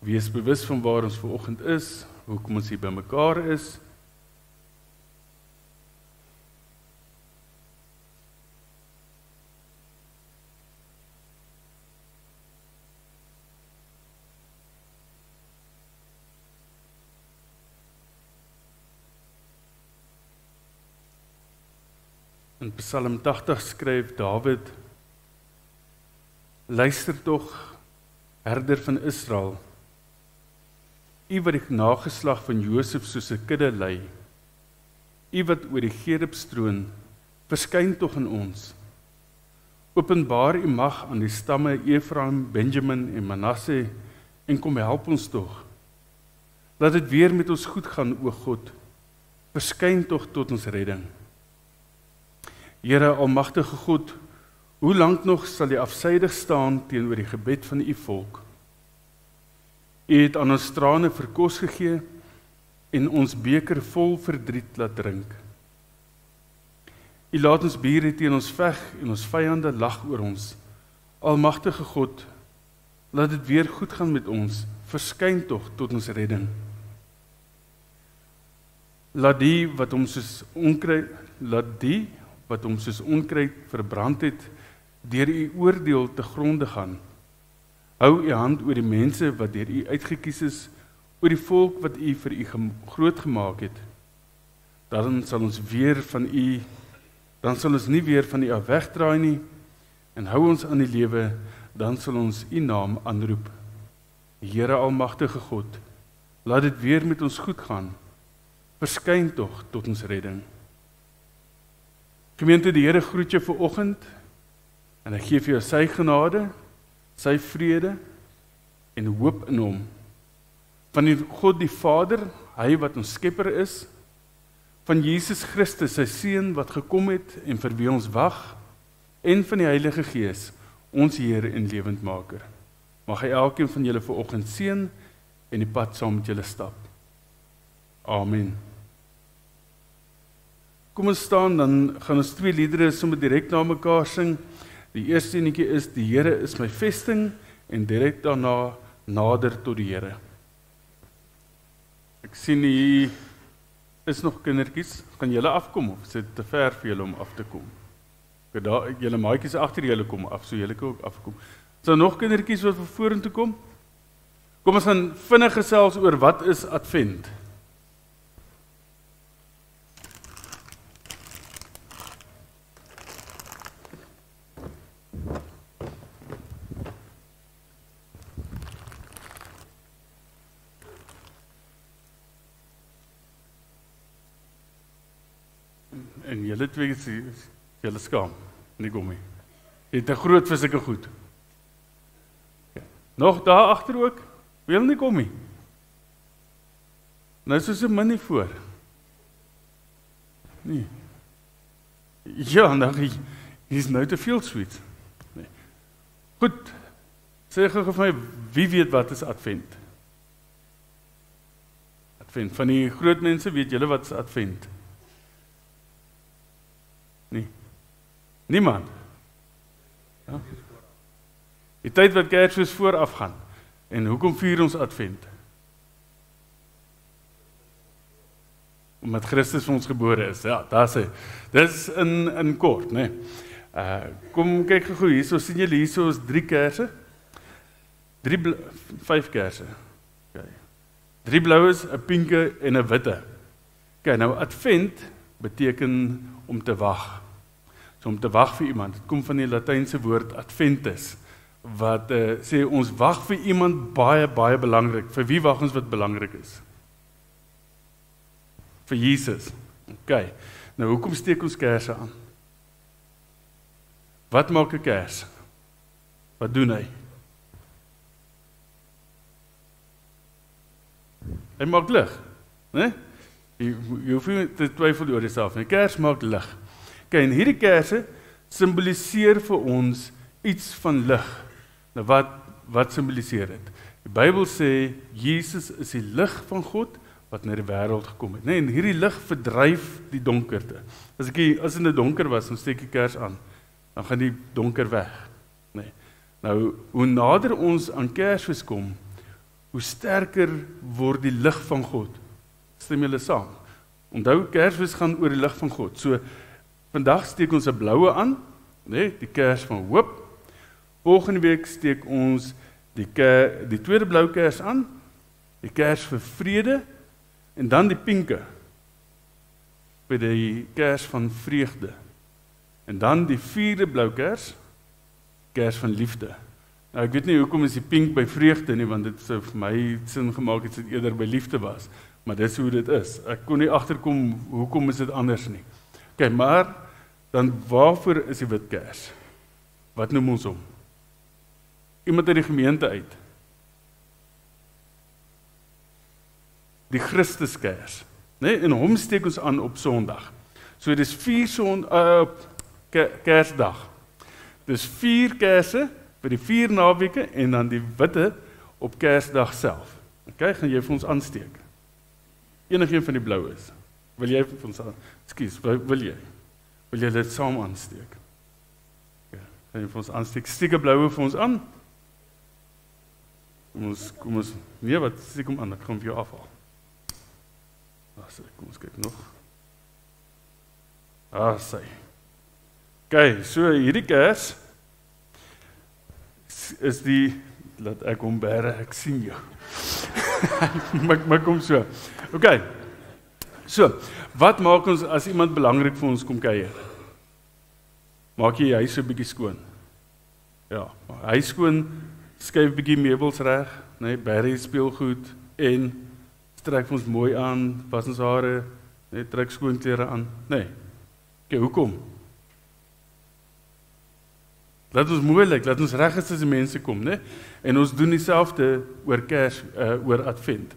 Wees bewus van waar ons vanoggend is, hoekom ons hier by mekaar is. In Psalm 80 skryf Dawid: Luister tog, herder van Israel, U wat die nageslag van Josef soos 'n kudde lei, U wat oor die Gerubstroon, verskyn tog in ons. Openbaar U mag aan die stamme Efraim, Benjamin en Manasse, en kom help ons tog. Laat dit weer met ons goed gaan, o God, verskyn tog tot ons redding. Here almagtige God, hoe lank nog sal U afsydig staan teenoor die gebed van U volk? U het aan ons trane verkos gegee en ons beker vol verdriet laat drink. U laat ons bure teen ons veg en ons vyande lag oor ons. Almagtige God, laat dit weer goed gaan met ons, verskyn tog tot ons redding. Laat die wat hom soos onkruid verbrand het, deur U oordeel te gronde gaan. Hou U hand oor die mense wat deur U uitgekies is, oor die volk wat U vir U groot gemaak het. Dan sal ons nie weer van U af wegdraai nie, en hou ons aan die lewe, dan sal ons U naam aanroep. Here almagtige God, laat dit weer met ons goed gaan, verskyn tog tot ons redding. Gemeente, die Here groet jou vanoggend, en hy gee vir jou sy genade, sy vrede en hoop in hom. Van die God die Vader, hy wat ons skepper is, van Jesus Christus, sy Seun wat gekom het en vir wie ons wag, en van die Heilige Gees, ons Here en lewendmaker. Mag hy elkeen van julle vanoggend seën en die pad saam met julle stap. Amen. Kom ons staan, dan gaan ons 2 liedere sommer direk na mekaar sing. Die eerste enetjie is, die Here is my vesting, en direk daarna, nader tot die Here. Ek sien hier is nog kindertjies, gaan julle afkom, of is dit te ver vir julle om af te kom? Julle maatjies agter julle kom af, so julle kan ook afkom. Is daar nog kindertjies wat vorentoe kom? Kom ons gaan vinnig gesels oor wat is Advent. En julle twee is julle skaam, nie gommie. Jy het 'n groot vir sulke goed. Nog daar agter ook, wil nie gommie. Nou is so min nie voor. Nee. Ja, nou is nou te veel sweet. Nee. Goed. Sê gou vir my, wie weet wat is Advent? Advent, van die groot mense weet julle wat is Advent? Nee. Niemand. Ja. Die tyd wat Kersfees vooraf gaan. En hoekom vier ons Advent? Omdat Christus vir ons gebore is. Ja, dis in kort, né? Kom kyk gou hierso, sien julle hierso is 3 kersse. 5 kersse. Okay. 3 bloues, 'n pinke en 'n witte. Okay, nou Advent beteken om te wag. So om te wag vir iemand. Dit kom van die Latynse woord adventus, wat sê ons wag vir iemand baie, baie belangrik. Vir wie wag ons wat belangrik is? Vir Jesus. Okay. Nou hoekom steek ons kersse aan? Wat maak 'n kers? Wat doen hy? Hy maak lig, né? Jy hoef nie te twyfel oor jouself nie. 'n Kers maak lig. Okay, en hierdie kersse simboliseer vir ons iets van lig. Nou wat simboliseer dit? Die Bybel sê Jesus is die lig van God wat na die wêreld gekom het. Nee, en hierdie lig verdryf die donkerte. As dit nou donker was, dan steek die kers aan, dan gaan die donker weg. Nee. Nou, hoe nader ons aan Kersfees kom, hoe sterker word die lig van God. Stem julle saam? Onthou, Kersfees gaan oor die lig van God. So, vandag steek ons 'n bloue aan, die kers van hoop. Volgende week steek ons die tweede blou kers aan, die kers vir vrede, en dan die pinke, by die kers van vreugde. En dan die vierde blou kers van liefde. Nou, ek weet nie hoekom is die pink by vreugde nie, want dit sou vir my sin gemaak het, dit eerder by liefde was. Maar dis hoe dit is. Ek kon nie agterkom, hoekom is dit anders nie. Ok, maar, dan waarvoor is die wit kers? Wat noem ons hom? Iemand uit die gemeente uit. Die Christuskers. En hom steek ons aan op Sondag. So dis 4 Kersdag. Dis 4 kerse vir die 4 naweke en dan die witte op Kersdag self. Ok, gaan jy vir ons aansteek? Enigeen van die blou is. Wil jy vir ons wil jy dit saam aansteek? Ok, gaan jy vir ons aansteek? Steek 'n bloue vir ons aan? Kom ons, nee, wat steek hom aan? Ek gaan vir jou afhaal. Kom ons kyk nog. Sy. Ok, so hierdie kers is die, laat ek hom bære, ek sien jou. maar kom so. Ok, so, wat maak ons as iemand belangrik vir ons kom kuier? Maak jy huis so 'n bietjie skoon? Ja, huis skoon, skuif bietjie meubels reg, bære speelgoed en trek ons mooi aan, was ons hare, trek skoon klere aan. Ok, hoekom? Laat ons mooi lyk, laat ons reg is as die mense kom, en ons doen dieselfde oor oor Advent.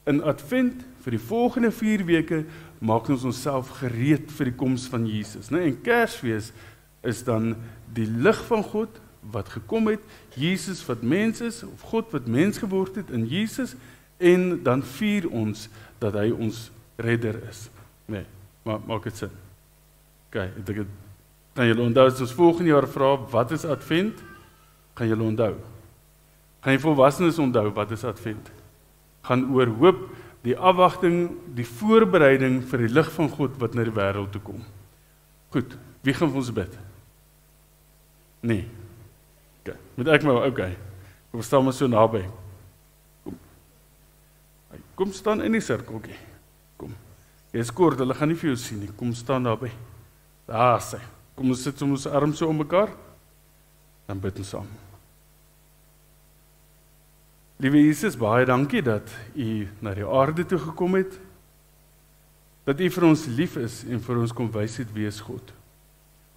In Advent, vir die volgende 4 weke, maak ons onsself gereed vir die koms van Jesus. En Kersfees is dan die lig van God, wat gekom het, Jesus wat mens is, of God wat mens geword het in Jesus, en dan vier ons dat hy ons redder is. Maar maak dit sin? Ok, kan julle onthou, as ons volgende jaar vra, wat is Advent? Gaan julle onthou? Gaan jy volwassenes onthou, wat is Advent? Gaan oor hoop, die afwagting, die voorbereiding vir die lig van God wat na die wêreld toe kom. Goed, wie gaan vir ons bid? Nee. Ok, moet ek maar, ok. Kom staan maar so naby. Kom staan in die sirkeltjie. Kom. Jy is kort, hulle gaan nie vir jou sien nie. Kom staan daarby. Daar sê. Kom ons sit ons arms so om mekaar. Dan bid ons saam. Liewe Jesus, baie dankie dat U na die aarde toe gekom het. Dat U vir ons lief is en vir ons kom wys het wie is God.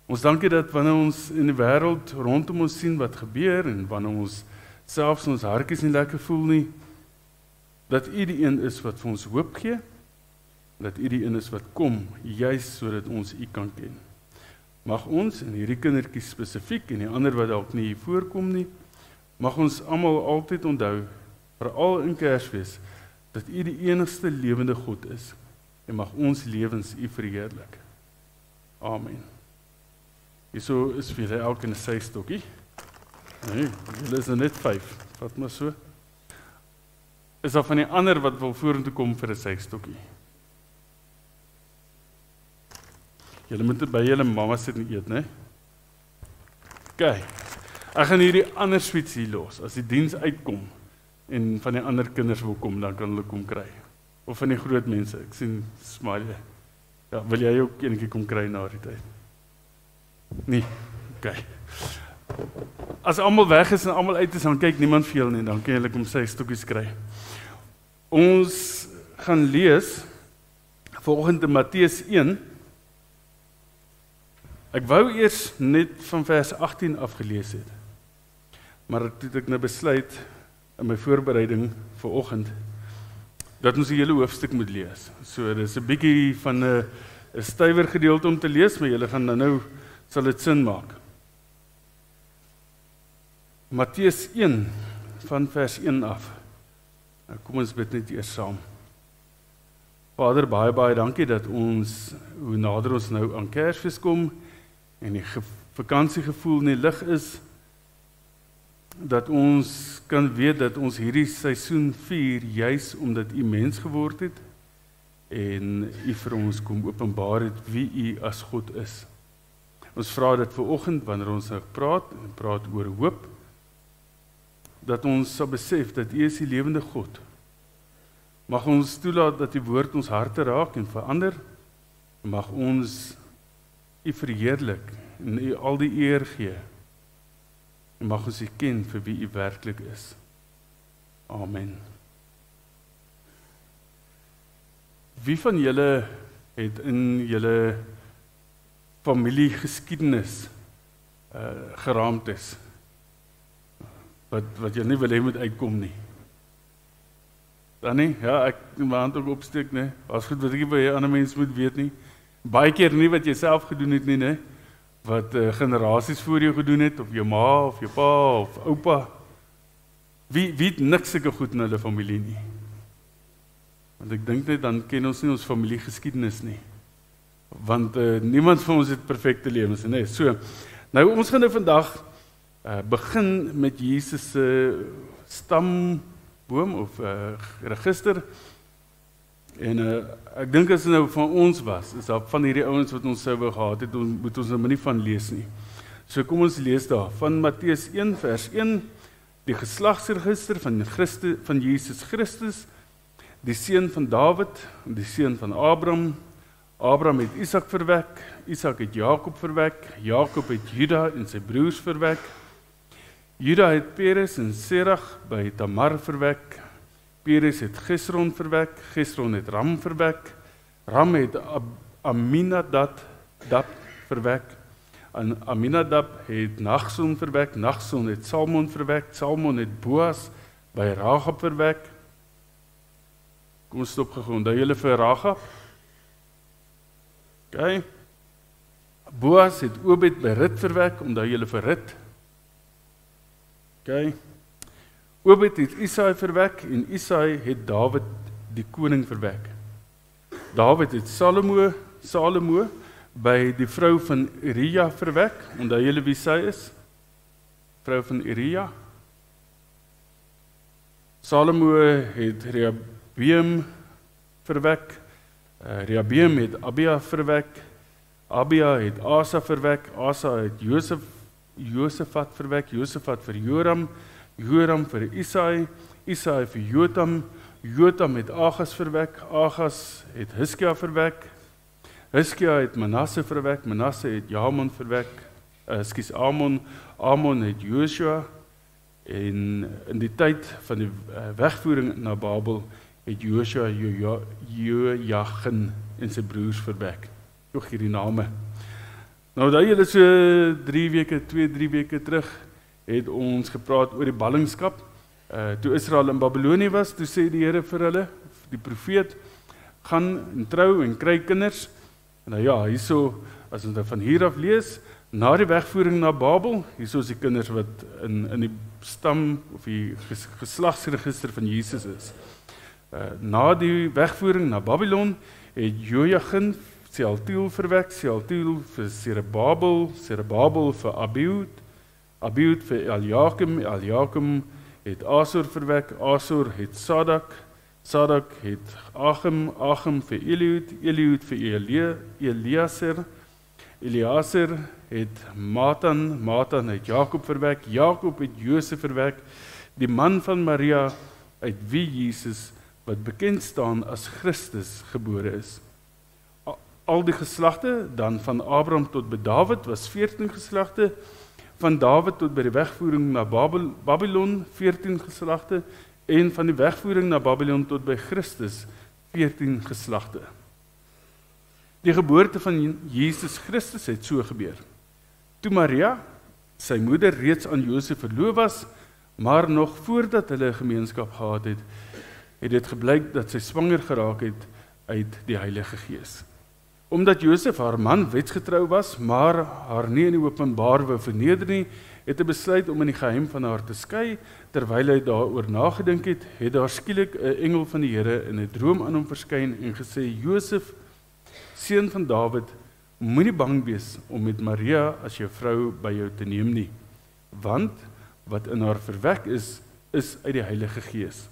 Ons dankie dat wanneer ons in die wêreld rondom ons sien wat gebeur en wanneer ons selfs ons hartjies nie lekker voel nie, dat U die een is wat vir ons hoop gee, dat U die een is wat kom, juis sodat ons U kan ken. Mag ons, en hierdie kindertjies spesifiek, en die ander wat dalk nie hier voorkom nie, mag ons almal altyd onthou, veral in Kersfees, dat U die enigste lewende God is, en mag ons lewens U verheerlik. Amen. Hierso is vir julle elk 'n systokkie. Nee, julle is net 5, vat maar so. Is daar van die ander wat wil vorentoe kom vir 'n systokkie? Julle moet by julle mamma sit en eet, né? Ok, ek gaan hierdie ander sweets hier los, as die diens uitkom, en van die ander kinders wil kom, dan kan hulle kom kry. Of van die groot mense, ek sien smile. Ja, wil jy ook enetjie kom kry na die tyd? Nee, ok. As almal weg is en almal uit is, dan kyk niemand vir julle nie, dan kan julle kom sy stokkies kry. Ons gaan lees, volgende Matteus 1, ek wou eers net van vers 18 afgelees het, maar toe het ek nou besluit, in my voorbereiding vir oggend, dat ons die hele hoofstuk moet lees. So, dit is 'n bietjie van 'n stywer gedeelte om te lees, maar julle gaan nou sal dit sin maak. Matteus 1, van vers 1 af. Nou, kom ons bid net eers saam. Vader, baie dankie dat ons, hoe nader ons nou aan Kersfees kom, en die vakansiegevoel in die lig is, dat ons kan weet dat ons hierdie seisoen vier juis omdat U mens geword het en U vir ons kom openbaar het wie U as God is. Ons vra dit vanoggend wanneer ons nou praat oor hoop, dat ons sal besef dat U is die lewende God. Mag ons toelaat dat die woord ons harte raak en verander. Mag ons U verheerlik en U al die eer gee. En mag ons U ken vir wie U werklik is. Amen. Wie van julle het in julle familiegeskiedenis geraamtes wat jy nie wil hê moet uitkom nie? Dan nie? Ja, ek doen my hand ook opsteek, nee. As goed wat ek by ander mense moet weet nie. Baie keer nie wat jy self gedoen het nie, nee. Wat generasies voor jou gedoen het, of jou ma, of jou pa, of oupa. Wie het niks sulke goed in hulle familie nie? Want ek dink net, dan ken ons nie ons familiegeskiedenis nie. Want niemand van ons het perfekte lewens, nee. So, nou ons gaan nou vandag begin met Jesus se stamboom of register. En ek dink as nou van ons was, is daar van hierdie ouens wat ons sou wou gehad het, moet ons nou nie van lees nie. So kom ons lees daar, van Matteus 1 vers 1, die geslagsregister van Jesus Christus, die seun van Dawid, die seun van Abraham. Abraham het Isak verwek, Isak het Jakob verwek, Jakob het Juda en sy broers verwek, Juda het Peres en Serach by Tamar verwek, Peres het Gesron verwek, Gesron het Ram verwek, Ram het Aminadab verwek, en Aminadab het Nachson verwek, Nachson het Salmon verwek, Salmon het Boas by Ragab verwek. Kom ons stop gou, onthou julle vir Ragab? Okay. Boas het Obed by Rut verwek, onthou julle vir Rut? Okay. Obed het Isaai verwek en Isaai het Dawid die koning verwek. Dawid het Salomo by die vrou van Uria verwek. Onthou julle wie sy is? Vrou van Uria. Salomo het Rehabeam verwek. Rehabeam het Abia verwek. Abia het Asa verwek. Asa het Josafat verwek. Josafat vir Joram. Joram vir Isaai. Isaai vir Jotam. Jotam het Agas verwek. Agas het Hiskia verwek. Hiskia het Manasse verwek. Manasse het Amon verwek. Amon het Joshua. En in die tyd van die wegvoering na Babel het Joshua Joachim en sy broers verwek. Toch hierdie name. Nou dat julle so 2-3 weke terug het ons gepraat oor die ballingskap. Toe Israel in Babylonië was, toe sê die Here vir hulle, die profeet, gaan en trou en kry kinders. En nou ja, hierso, as ons van hier af lees, na die wegvoering na Babel, hierso is die kinders wat in die stam of die geslagsregister van Jesus is. Na die wegvoering na Babylon het Joachim Sealtiel verwek, Sealtiel vir Zerubbabel vir Abiud vir Eliakim het Asor verwek, Asor het Sadak het Achim vir Eliud vir Eleazar het Matan het Jakob verwek, Jakob het Josef verwek, die man van Maria uit wie Jesus wat bekend staan as Christus gebore is. Al die geslagte, dan van Abraham tot by Dawid was 14 geslagte, van Dawid tot by die wegvoering na Babylon 14 geslagte, en van die wegvoering na Babylon tot by Christus 14 geslagte. Die geboorte van Jesus Christus het so gebeur. Toe Maria, sy moeder, reeds aan Josef verloof was, maar nog voordat hulle gemeenskap gehad het, het dit gebleik dat sy swanger geraak het uit die Heilige Gees. Omdat Josef haar man wetsgetrou was, maar haar nie in die openbaar wou verneder nie, het hy besluit om in die geheim van haar te skei. Terwyl hy daaroor nagedink het, het daar skielik 'n engel van die Here in 'n droom aan hom verskyn en gesê: Josef, seun van Dawid, moenie bang wees om met Maria as jou vrou by jou te neem nie, want wat in haar verwek is uit die Heilige Gees.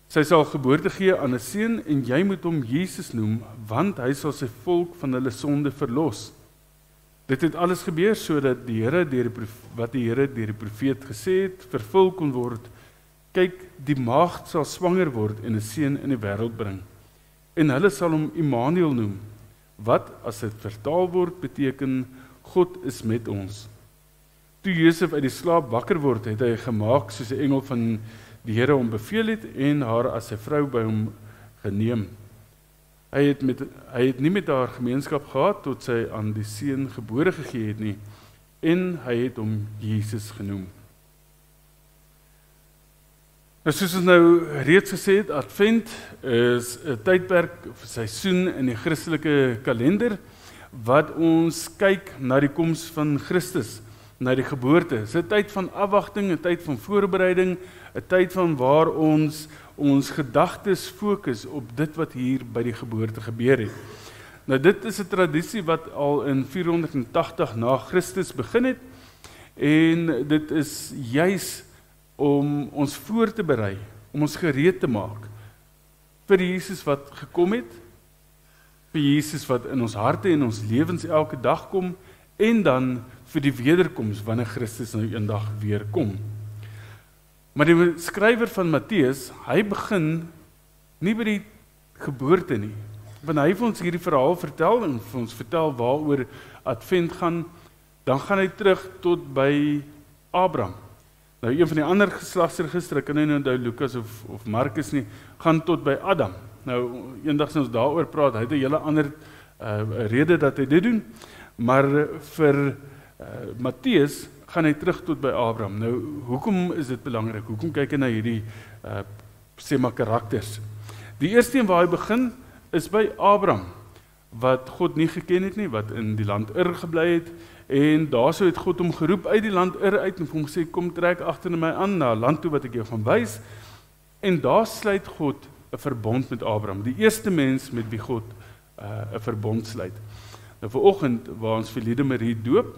Sy sal geboorte gee aan 'n seun en jy moet hom Jesus noem, want hy sal sy volk van hulle sonde verlos. Dit het alles gebeur sodat die Here wat die Here deur die profeet gesê het, vervul kon word. Kyk, die maagd sal swanger word en 'n seun in die wêreld bring. En hulle sal hom Immanuel noem, wat as dit vertaal word beteken God is met ons. Toe Josef uit die slaap wakker word, het hy gemaak soos 'n engel van die Here hom beveel het en haar as sy vrou by hom geneem. Hy het nie met haar gemeenskap gehad tot sy aan die seun gebore gegee het nie, en hy het hom Jesus genoem. Soos ons nou reeds gesê het, Advent is 'n tydperk of seisoen in die Christelike kalender wat ons kyk na die koms van Christus, na die geboorte. Dit is 'n tyd van afwagting, 'n tyd van voorbereiding, 'n tyd van waar ons gedagtes fokus op dit wat hier by die geboorte gebeur het. Nou dit is 'n tradisie wat al in 480 na Christus begin het, en dit is juis om ons voor te berei, om ons gereed te maak vir Jesus wat gekom het, vir Jesus wat in ons harte en ons lewens elke dag kom, en dan vir die wederkoms wanneer Christus nou eendag weer kom. Maar die skrywer van Matteus, hy begin nie by die geboorte nie. Wanneer hy vir ons hierdie verhaal vertel en vir ons vertel waaroor Advent gaan, dan gaan hy terug tot by Abraham. Nou een van die ander geslagsregistre, kan nie onthou Lukas of Markus nie, gaan tot by Adam. Nou eendag as ons daaroor praat, hy het 'n hele ander rede dat hy dit doen, maar vir Matteus gaan hy terug tot by Abraham. Nou hoekom is dit belangrik? Hoekom kyk hy na hierdie sê maar karakters? Die eerste een waar hy begin is by Abraham, wat God nie geken het nie, wat in die land Ur gebly het, en daarso het God hom geroep uit die land Ur uit en vir hom gesê, kom trek agter my aan na 'n land toe wat ek jou gaan wys, en daar sluit God 'n verbond met Abraham, die eerste mens met wie God 'n verbond sluit. Nou vanoggend waar ons vir Liede Marie doop,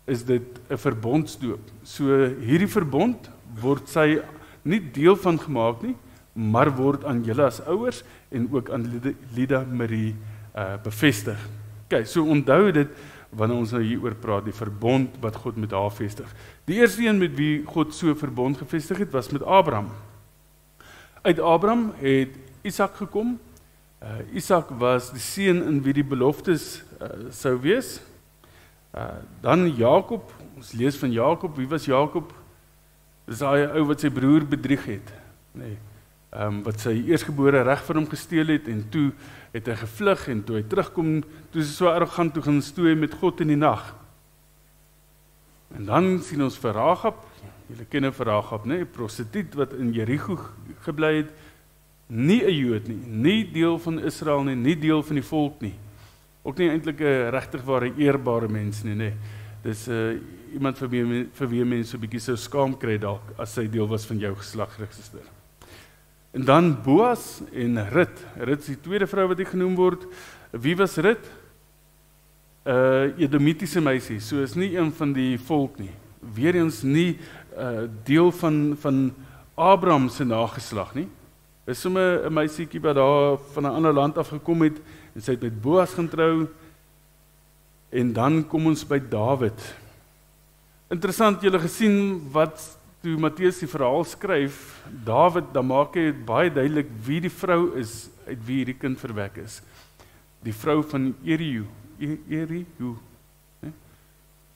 is dit 'n verbondsdoop. So hierdie verbond word sy nie deel van gemaak nie, maar word aan julle as ouers en ook aan Liede Marie bevestig. Okay, so onthou dit wanneer ons nou hieroor praat, die verbond wat God met haar vestig. Die eerste een met wie God so 'n verbond gevestig het, was met Abraham. Uit Abraham het Isak gekom. Isak was die seun in wie die beloftes sou wees. Dan Jakob, ons lees van Jakob. Wie was Jakob? Dis daai ou wat sy broer bedrieg het, nee. Wat sy eersgebore reg van hom gesteel het, en toe het hy gevlug, en toe hy terugkom, toe is hy so arrogant, toe gaan stoei met God in die nag. En dan sien ons vir Ragab, julle ken vir Ragab, nee, 'n prostituut wat in Jerigo gebly het, nie 'n Jood nie, nie deel van Israel nie, nie deel van die volk nie. Ook nie eintlik 'n regtig ware eerbare mens nie, nee. Dis iemand vir wie mense so 'n bietjie sou skaam kry dalk as sy deel was van jou geslagsregister. En dan Boas en Rut. Rut is die tweede vrou wat hier genoem word. Wie was Rut? Edomitiese meisie, so is nie een van die volk nie. Weereens nie deel van Abraham se nageslag nie. Is sommer 'n meisietjie wat daar van 'n ander land af gekom het, en sy het met Boas gaan trou, en dan kom ons by Dawid. Interessant, julle gesien wat toe Matteus die verhaal skryf, Dawid, dan maak hy baie duidelik wie die vrou is, uit wie hierdie kind verwek is. Die vrou van Elihu.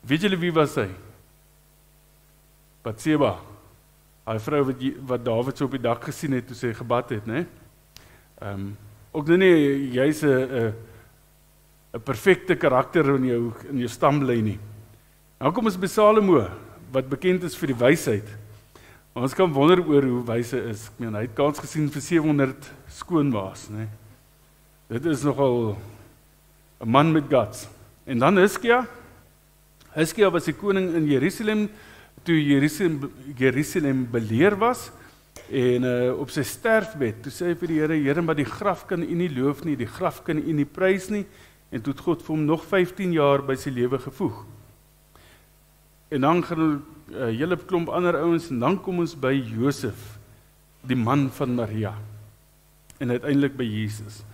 Weet julle wie was sy? Batseba. Hy vrou wat Dawid so op die dak gesien het toe sy gebad het, né? Ook nie jy's 'n perfekte karakter in jou stamlyn nie. Nou kom ons by Salomo, wat bekend is vir die wysheid. Ons kan wonder oor hoe wys hy is. Ek meen, hy het kans gesien vir 700 skoonmaas, né? Dit is nogal 'n man met guts. En dan Hiskia. Hiskia was die koning in Jerusalem, toe Jerusalem beleer was, en op sy sterfbed, toe sê hy vir die Here, Here, maar die graf kan U nie loof nie, die graf kan U nie prys nie, en toe het God vir hom nog 15 jaar by sy lewe gevoeg. En dan gaan 'n hele klomp ander ouens en dan kom ons by Josef, die man van Maria. En uiteindelik by Jesus.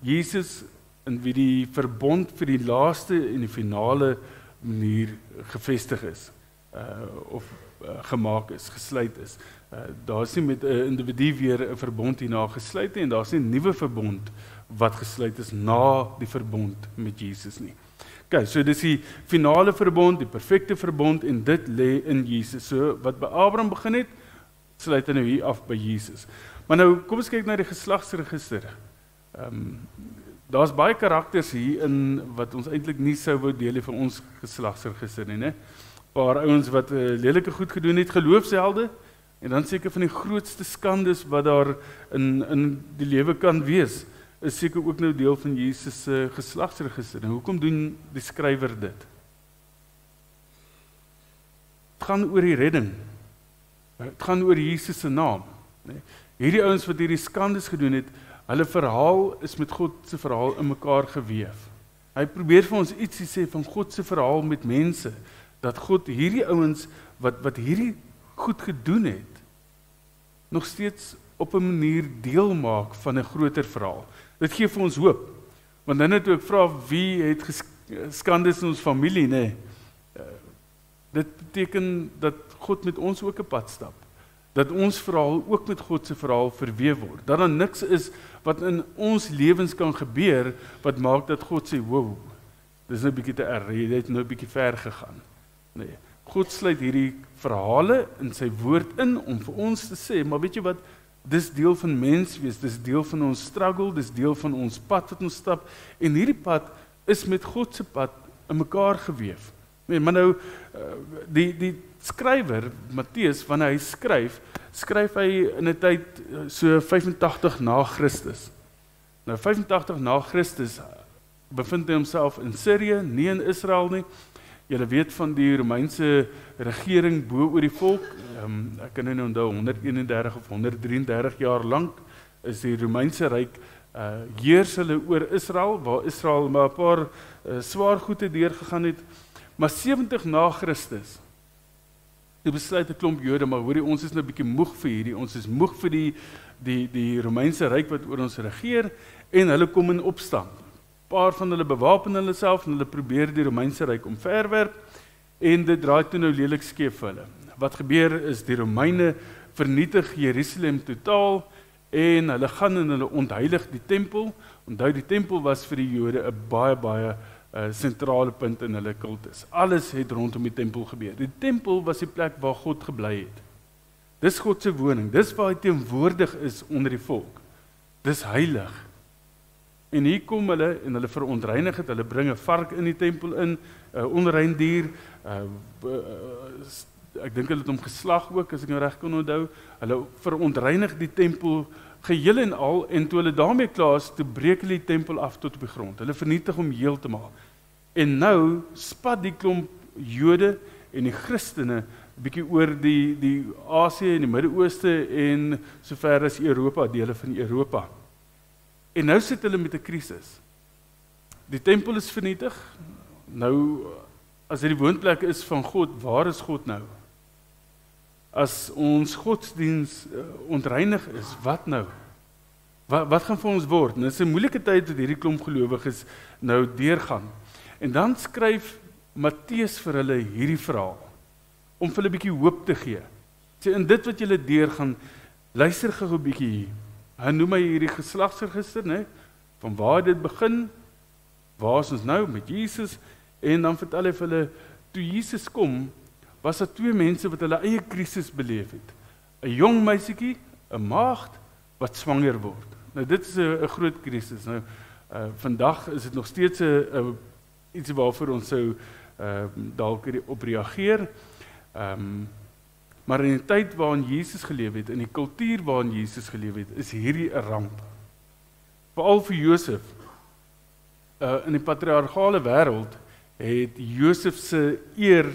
Jesus in wie die verbond vir die laaste en die finale manier gevestig is. Of gemaak is, gesluit is. Daar is nie met 'n individu weer 'n verbond hierna gesluit nie, en daar is nie 'n nuwe verbond wat gesluit is na die verbond met Jesus nie. Okay, so dis die finale verbond, die perfekte verbond, en dit lê in Jesus. So wat by Abraham begin het, sluit hy nou hier af by Jesus. Maar nou, kom ons kyk na die geslagsregister. Daar's baie karakters hier in wat ons eintlik nie sou wou deel van ons geslagsregister nie, né? Paar ouens wat lelike goed gedoen het, geloofshelde, en dan seker van die grootste skandes wat daar in die lewe kan wees, is seker ook nou deel van Jesus se geslagsregister. En hoekom doen die skrywer dit? Het gaan oor die redding. Het gaan oor Jesus se naam. Nee. Hierdie ouens wat hierdie skandes gedoen het, hulle verhaal is met God se verhaal in mekaar geweef. Hy probeer vir ons ietsie sê van God se verhaal met mense, dat God hierdie ouens wat hierdie goed gedoen het, nog steeds op 'n manier deel maak van 'n groter verhaal. Dit gee vir ons hoop. Want dan het ek vra, wie het skandes in ons familie, nee? Dit beteken dat God met ons ook 'n pad stap. Dat ons verhaal ook met God se verhaal verweef word. Dat daar niks is wat in ons lewens kan gebeur, wat maak dat God sê, wow, dis nou 'n bietjie te erg, jy het nou 'n bietjie ver gegaan. Nee, God sluit hierdie verhale in sy woord in, om vir ons te sê, maar weet jy wat, dis deel van menswees, dis deel van ons struggle, dis deel van ons pad wat ons stap, en hierdie pad is met God se pad in mekaar geweef. Nee, maar nou, die skrywer, Matteus, wanneer hy skryf hy in 'n tyd so 85 na Christus. Nou 85 na Christus bevind hy homself in Sirië, nie in Israel nie. Julle weet van die Romeinse regering bo oor die volk. Ek kan nou onthou 131 of 133 jaar lank is die Romeinse ryk heers hulle oor Israel, waar Israel maar 'n paar swaar goede deurgegaan het. Maar 70 na Christus, toe besluit 'n klomp Jode, maar hoorie, ons is nou 'n bietjie moeg vir hierdie, ons is moeg vir die Romeinse ryk wat oor ons regeer, en hulle kom in opstand. Paar van hulle bewapen hulle self, en hulle probeer die Romeinse ryk omverwerp, en dit draai toe nou lelik skeef vir hulle. Wat gebeur is, die Romeine vernietig Jerusalem totaal, en hulle gaan en hulle ontheilig die tempel. Onthou, die tempel was vir die Jode 'n baie sentrale punt in hulle kultus. Alles het rondom die tempel gebeur. Die tempel was die plek waar God gebly het. Dis God se woning, dis waar hy teenwoordig is onder die volk. Dis heilig. En hier kom hulle, en hulle verontreinig het, hulle bring 'n vark in die tempel in, 'n onrein dier, ek dink hulle het hom geslag ook, as ek nou reg kan onthou. Hulle verontreinig die tempel geheel en al, en toe hulle daarmee klaar is, toe breek hulle die tempel af tot op die grond. Hulle vernietig hom heeltemal. En nou spat die klomp Jode en die Christene bietjie oor die Asië en die Midde-Ooste en sover as Europa, dele van Europa. En nou sit hulle met 'n krisis. Die tempel is vernietig. Nou, as dit die woonplek is van God, waar is God nou? As ons godsdiens ontreinig is, wat nou? Wat gaan vir ons word? Dit is 'n moeilike tyd wat hierdie klomp gelowiges nou deurgaan. En dan skryf Matteus vir hulle hierdie verhaal, om vir hulle 'n bietjie hoop te gee. Sê, in dit wat julle deurgaan, luister gou 'n bietjie hier. Hy noem my hierdie geslagsregister, né? Van waar dit begin, waar is ons nou met Jesus, en dan vertel hy vir hulle, toe Jesus kom, was daar twee mense wat hulle eie krisis beleef het. 'n Jong meisietjie, 'n maagd, wat swanger word. Nou dit is 'n groot krisis. Nou, vandag is dit nog steeds iets waarvoor ons sou dalk op reageer. Maar in die tyd waarin Jesus geleef het, in die kultuur waarin Jesus geleef het, is hierdie 'n ramp. Veral vir Josef. In die patriargale wêreld het Josef se eer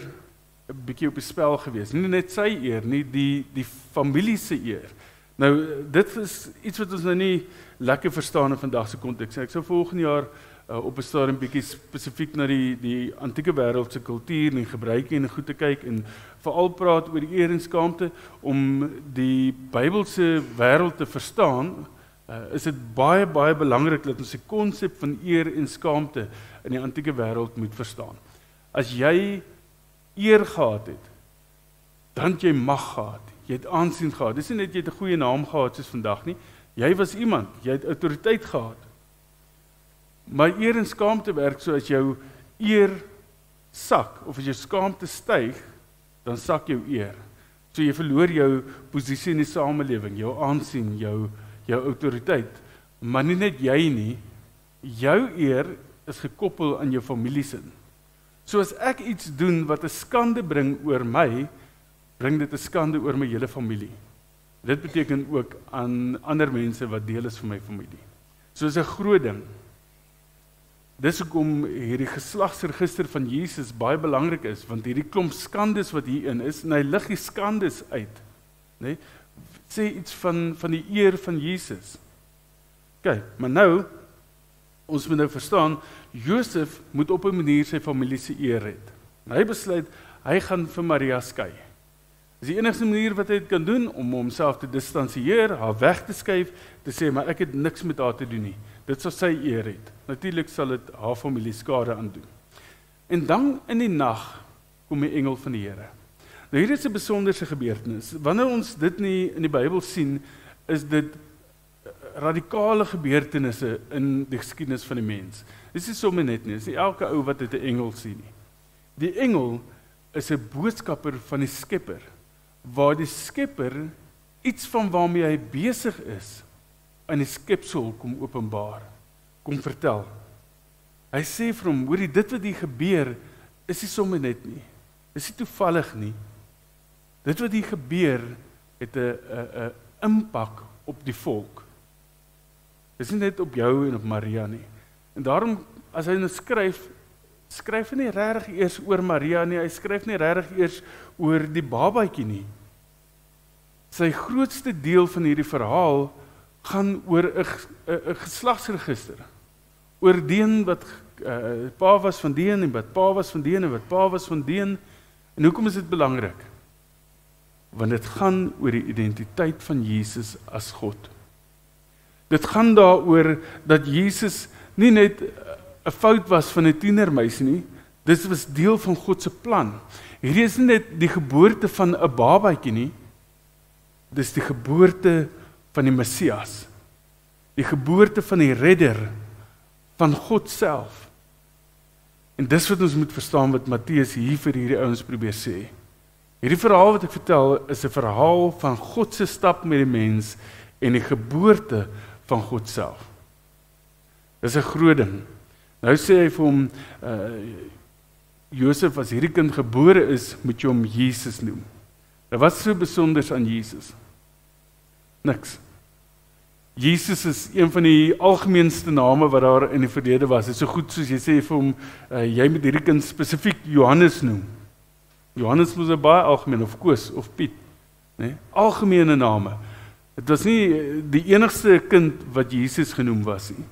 'n bietjie op die spel gewees. Nie net sy eer nie, die familie se eer. Nou, dit is iets wat ons nou nie lekker verstaan in vandag se konteks. Ek sou volgende jaar op 'n stadium bietjie spesifiek na die antieke wêreld se kultuur en gebruike en goed te kyk en veral praat oor eer en skaamte om die Bybelse wêreld te verstaan. Is dit baie belangrik dat ons die konsep van eer en skaamte in die antieke wêreld moet verstaan. As jy eer gehad het, dan het jy mag gehad, jy het aansien gehad. Dis nie net jy het 'n goeie naam gehad soos vandag nie. Jy was iemand, jy het autoriteit gehad. Maar eer en skaamte werk so as jou eer sak of as jou skaamte styg, dan sak jou eer. So jy verloor jou posisie in die samelewing, jou aansien, jou autoriteit. Maar nie net jy nie, jou eer is gekoppel aan jou familiesin. So as ek iets doen wat 'n skande bring oor my, bring dit 'n skande oor my hele familie. Dit beteken ook aan ander mense wat deel is van my familie. So is 'n groot ding. Dis hoekom hierdie geslagsregister van Jesus baie belangrik is, want hierdie klomp skandes wat hierin is, en hy lig die skandes uit, né? Sê iets van die eer van Jesus. Kyk, maar nou, ons moet nou verstaan, Josef moet op 'n manier sy familie se eer red. En hy besluit, hy gaan vir Maria skei. Dis die enigste manier wat hy dit kan doen, om homself te distansieer, haar weg te skuif, te sê, maar ek het niks met haar te doen nie. Dit sal sy eer het. Natuurlik sal dit haar familie skade aandoen. En dan in die nag, kom die engel van die Here. Nou hier is 'n besonderse gebeurtenis. Wanneer ons dit nie in die Bybel sien, is dit radikale gebeurtenisse in die geskiedenis van die mens. Dit is sommer net nie, dit is nie elke ou wat dit 'n engel sien nie. Die engel is 'n boodskapper van die Skepper, waar die Skepper iets van waarmee hy besig is, aan die skepsel kom openbaar, kom vertel. Hy sê vir hom, hoorie, dit wat hier gebeur, is nie sommer net nie, is nie toevallig nie. Dit wat hier gebeur, het 'n impak op die volk. Dis nie net op jou en op Maria nie. En daarom, as hy nou skryf hy nie regtig eers oor Maria nie, hy skryf nie regtig eers oor die babatjie nie. Sy grootste deel van hierdie verhaal gaan oor 'n geslagsregister. Oor deen wat pa was van deen en wat pa was van deen en wat pa was van deen. En hoekom is dit belangrik? Want dit gaan oor die identiteit van Jesus as God. Dit gaan daaroor dat Jesus nie net 'n fout was van 'n tienermeisie nie, dit was deel van God se plan. Hierdie is nie net die geboorte van 'n babatjie nie, dis die geboorte van die Messias, die geboorte van die redder, van God self. En dis wat ons moet verstaan wat Matteus hier vir hierdie ouens probeer sê. Hierdie verhaal wat ek vertel is 'n verhaal van God se stap met die mens en die geboorte van God self. Dis 'n groot ding. Nou sê hy vir hom, Josef, as hierdie kind gebore is, moet jy hom Jesus noem. Nou wat is so besonders aan Jesus? Niks. Jesus is een van die algemeenste name wat daar in die verlede was. Dit is so goed soos jy sê vir hom, jy moet hierdie kind spesifiek Johannes noem. Johannes was 'n baie algemeen, of Koos, of Piet. Nee? Algemene name. Dit was nie die enigste kind wat Jesus genoem was nie.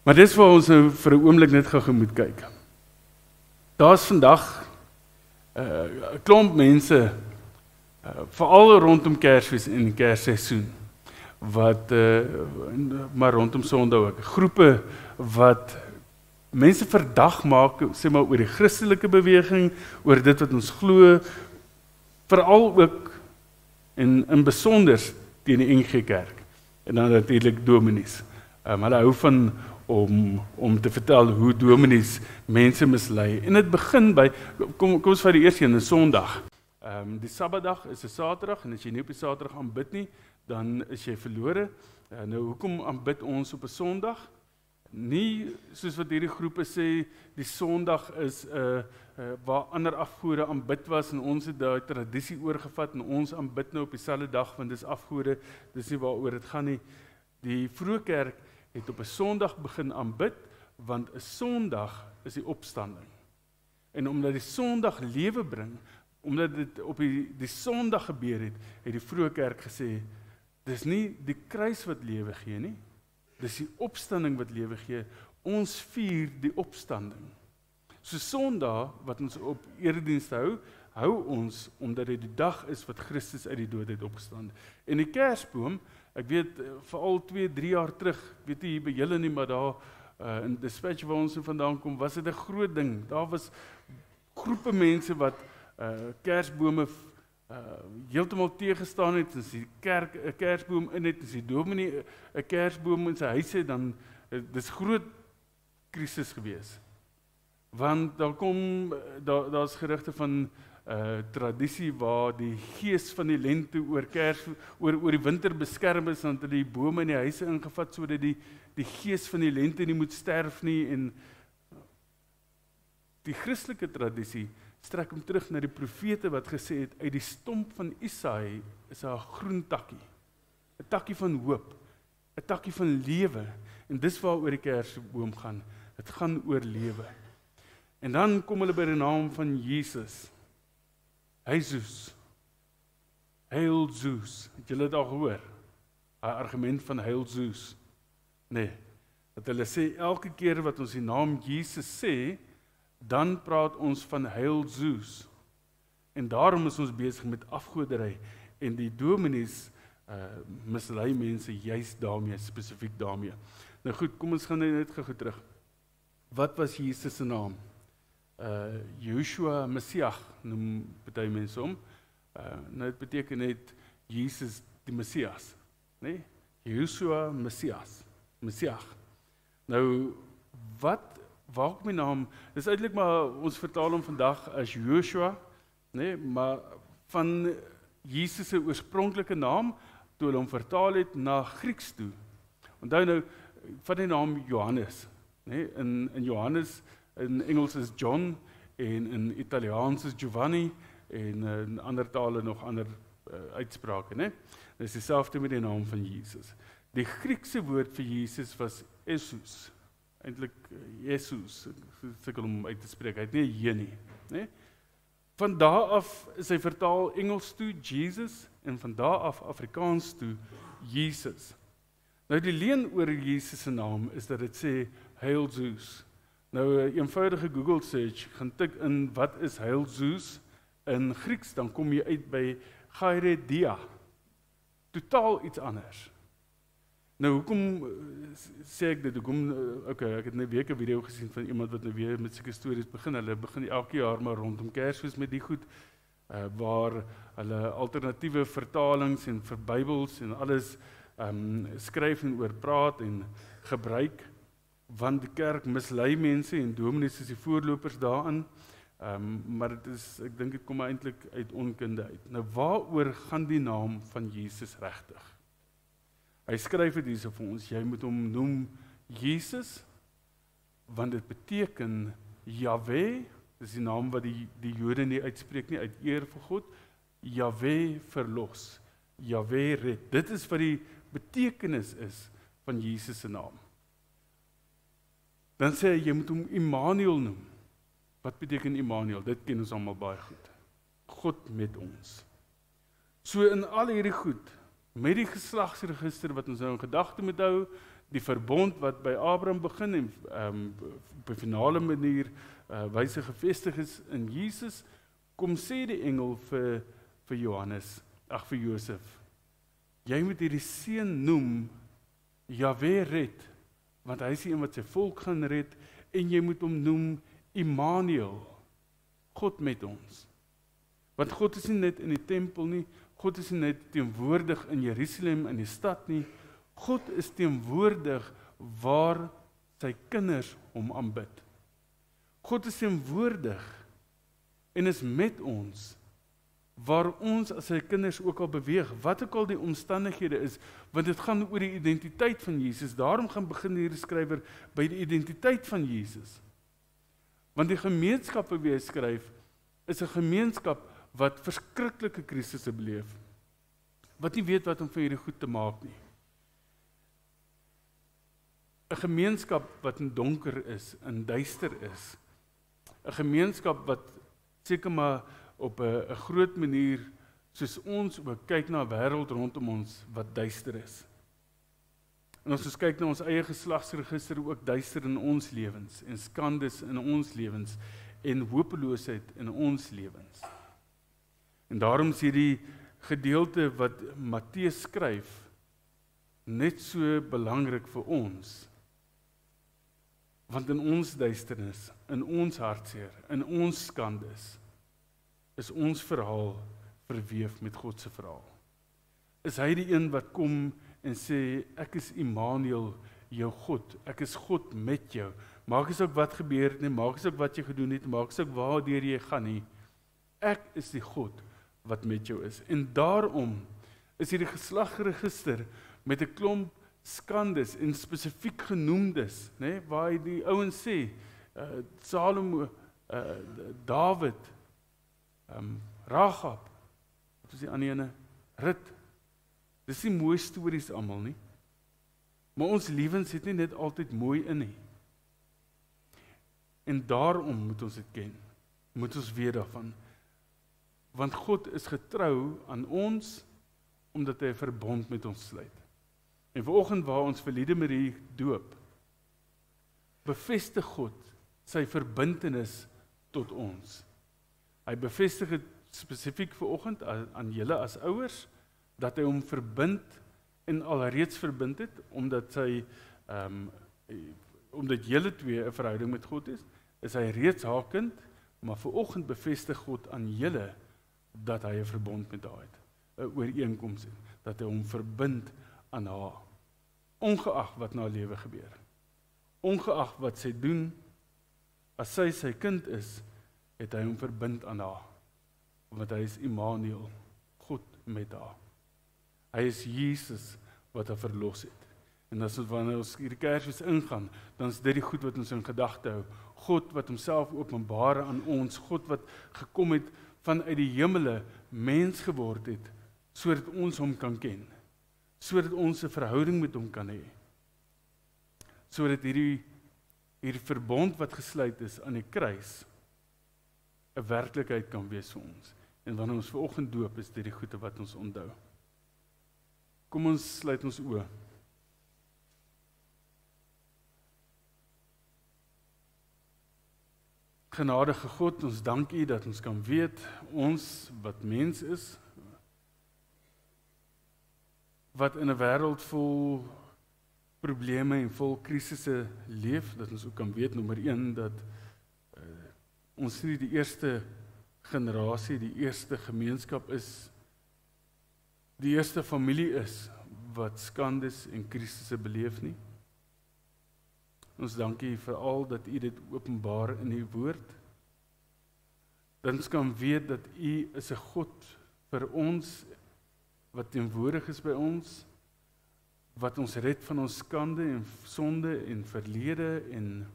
Maar dis waar ons nou vir 'n oomblik net gou moet kyk. Daar's vandag 'n klomp mense, veral rondom Kersfees en Kersseisoen, wat maar rondom Sondag ook, groepe wat mense verdag maak, sê maar oor die Christelike beweging, oor dit wat ons glo, veral ook in besonder teen die NG Kerk, en dan natuurlik dominees. Hulle hou van om te vertel hoe dominees mense mislei. En dit begin by, kom ons vat die eerste een, 'n Sondag. Die Sabbatdag is 'n Saterdag, en as jy nie op die Saterdag aanbid nie, dan is jy verlore. Nou, hoekom aanbid ons op 'n Sondag? Nie soos wat hierdie groepe sê, die Sondag is waar ander afgode aanbid was, en ons het daai tradisie oorgevat, en ons aanbid nou op dieselfde dag, want dis afgode, dis nie waaroor dit gaan nie. Die vroeë kerk het op 'n Sondag begin aanbid, want 'n Sondag is die opstanding. En omdat die Sondag lewe bring, omdat dit op die Sondag gebeur het die vroeë kerk gesê, dis nie die kruis wat lewe gee nie, Dis die opstanding wat lewe gee. Ons vier die opstanding. So Sondag, wat ons op eredienste hou ons, omdat dit die dag is wat Christus uit die dood het opgestaan. En die Kersboom, ek weet, veral 2-3 jaar terug, weet jy hier by julle nie, maar daar, in Dispatch waar ons vandaan kom, was dit 'n groot ding. Daar was groepe mense wat Kersbome heeltemal teëgestaan het, as die kerk 'n Kersboom in het, as die dominee 'n Kersboom in sy huis het, dan dis groot krisis gewees. Want daar's gerugte van tradisie waar die gees van die lente oor die winter beskerm is, want hulle die bome in die huise ingevat, sodat die gees van die lente nie moet sterf nie, en die Christelike tradisie strek hom terug na die profete wat gesê het, uit die stomp van Isaï is daar 'n groen takkie, 'n takkie van hoop, 'n takkie van lewe, en dis waaroor die Kersboom gaan, dit gaan oor lewe. En dan kom hulle by die naam van Jesus, Jesus, Heil Zeus, het julle dit al gehoor? 'n argument van Heil Zeus? Nee, dat hulle sê, elke keer wat ons die naam Jesus sê, dan praat ons van Heil Zeus. En daarom is ons besig met afgoderry, en die dominees mislei mense juist daarmee, spesifiek daarmee. Nou goed, kom ons gaan net gou terug. Wat was Jesus se naam? Joshua Messiah noem party mense hom. Nou dit beteken net Jesus die Messias, né? Joshua Messiah. Nou waar kom die naam? Dis eintlik maar ons vertaal hom vandag as Joshua, né? Maar van Jesus se oorspronklike naam toe hulle hom vertaal het na Grieks toe. Onthou nou van die naam Johannes, né? In Johannes in Engels is John, en in Italiaans is Giovanni, en in ander tale nog ander uitsprake, né? Dit is dieselfde met die naam van Jesus. Die Griekse woord vir Jesus was Jesus, eintlik Jesus, ek sukkel om uit te spreek, hy het nie 'n J nie, né? Van daar af is hy vertaal Engels toe Jesus, en van daar af Afrikaans toe Jesus. Nou die leen oor Jesus se naam is dat dit sê Heil Zeus. Nou 'n eenvoudige Google search, gaan tik in wat is Heil Zeus in Grieks, dan kom jy uit by Gaire Dia. Totaal iets anders. Nou hoekom sê ek dit? Okay, ek het net 'n week 'n video gesien van iemand wat nou weer met sulke stories begin. Hulle begin elke jaar maar rondom Kersfees met die goed, waar hulle alternatiewe vertalings en vir Bybels en alles skryf en oor praat en gebruik, want die kerk mislei mense en dominees is die voorlopers daarin, maar ek dink dit kom eintlik uit onkunde uit. Nou waaroor gaan die naam van Jesus regtig? Hy skryf dit hierso vir ons, jy moet hom noem Jesus, want dit beteken Jahwe, dis die naam wat die Jode nie uitspreek nie, uit eer vir God, Jahwe verlos, Jahwe red. Dit is wat die betekenis is van Jesus se naam. Dan sê hy, jy moet hom Immanuel noem. Wat beteken Immanuel? Dit ken ons almal baie goed. God met ons. So in al hierdie goed, met die geslagsregister wat ons nou in gedagte moet hou, die verbond wat by Abraham begin en op 'n finale manier wyse gevestig is in Jesus, kom sê die engel vir vir Josef, jy moet hierdie seun noem Jahwe red, want hy is die een wat sy volk gaan red, en jy moet hom noem Immanuel, God met ons. Want God is nie net in die tempel nie, God is nie net teenwoordig in Jerusalem, in die stad nie, God is teenwoordig waar sy kinders hom aanbid. God is teenwoordig en is met ons, waar ons as sy kinders ook al beweeg, wat ook al die omstandighede is, want dit gaan oor die identiteit van Jesus, daarom gaan begin hierdie skrywer by die identiteit van Jesus. Want die gemeenskap wat hy skryf, is 'n gemeenskap wat verskriklike krisisse beleef, wat nie weet wat om van hierdie goed te maak nie. 'n gemeenskap wat in donker is, in duister is. 'n gemeenskap wat seker maar op 'n groot manier, soos ons ook kyk na 'n wêreld rondom ons wat duister is. En as ons kyk na ons eie geslagsregister, ook duister in ons lewens, en skandes in ons lewens, en hopeloosheid in ons lewens. En daarom is hierdie gedeelte wat Matteus skryf, net so belangrik vir ons. Want in ons duisternis, in ons hartseer, in ons skandes, is ons verhaal verweef met God se verhaal. Is hy die een wat kom en sê, ek is Immanuel, jou God, ek is God met jou. Maak nie saak wat gebeur het nie, maak nie saak wat jy gedoen het, maak nie saak waardeur jy gaan nie. Ek is die God wat met jou is. En daarom is hierdie geslagregister met 'n klomp skandes en spesifiek genoemdes, né, waar hy die ouens sê, Salomo, Dawid, Rahab, wat is die ander ene? Rut. Dis nie mooi stories almal nie. Maar ons lewens het nie net altyd mooi in nie. En daarom moet ons dit ken. Moet ons weet daarvan. Want God is getrou aan ons, omdat hy 'n verbond met ons sluit. En vanoggend waar ons vir Liedemarie doop, bevestig God sy verbintenis tot ons. Hy bevestig dit spesifiek vanoggend aan julle as ouers, dat hy hom verbind en alreeds verbind het, omdat omdat julle twee 'n verhouding met God is hy reeds haar kind, maar vanoggend bevestig God aan julle dat hy 'n verbond met haar het, 'n ooreenkoms het, dat hy hom verbind aan haar, ongeag wat na haar lewe gebeur, ongeag wat sy doen, as sy sy kind is, het hy hom verbind aan haar, want hy is Immanuel, God met haar. Hy is Jesus wat haar verlos het. En as wanneer ons hierdie Kersfees ingaan, dan is dit die goed wat ons in gedagte hou. God wat homself openbaar aan ons, God wat gekom het vanuit die hemele, mens geword het, sodat ons hom kan ken, sodat ons 'n verhouding met hom kan hê, sodat hierdie verbond wat gesluit is aan die kruis 'n werklikheid kan wees vir ons. En wanneer ons vanoggend doop, is dit die goeie wat ons onthou. Kom ons sluit ons oë. Genadige God, ons dank U dat ons kan weet, ons wat mens is, wat in 'n wêreld vol probleme en vol krisisse leef, dat ons ook kan weet, nommer 1, dat ons nie die eerste generasie, die eerste gemeenskap is, die eerste familie is, wat skandes en krisisse beleef nie. Ons dank U veral dat U dit openbaar in U woord. Dat ons kan weet dat U is 'n God vir ons, wat teenwoordig is by ons, wat ons red van ons skande en sonde en verlede en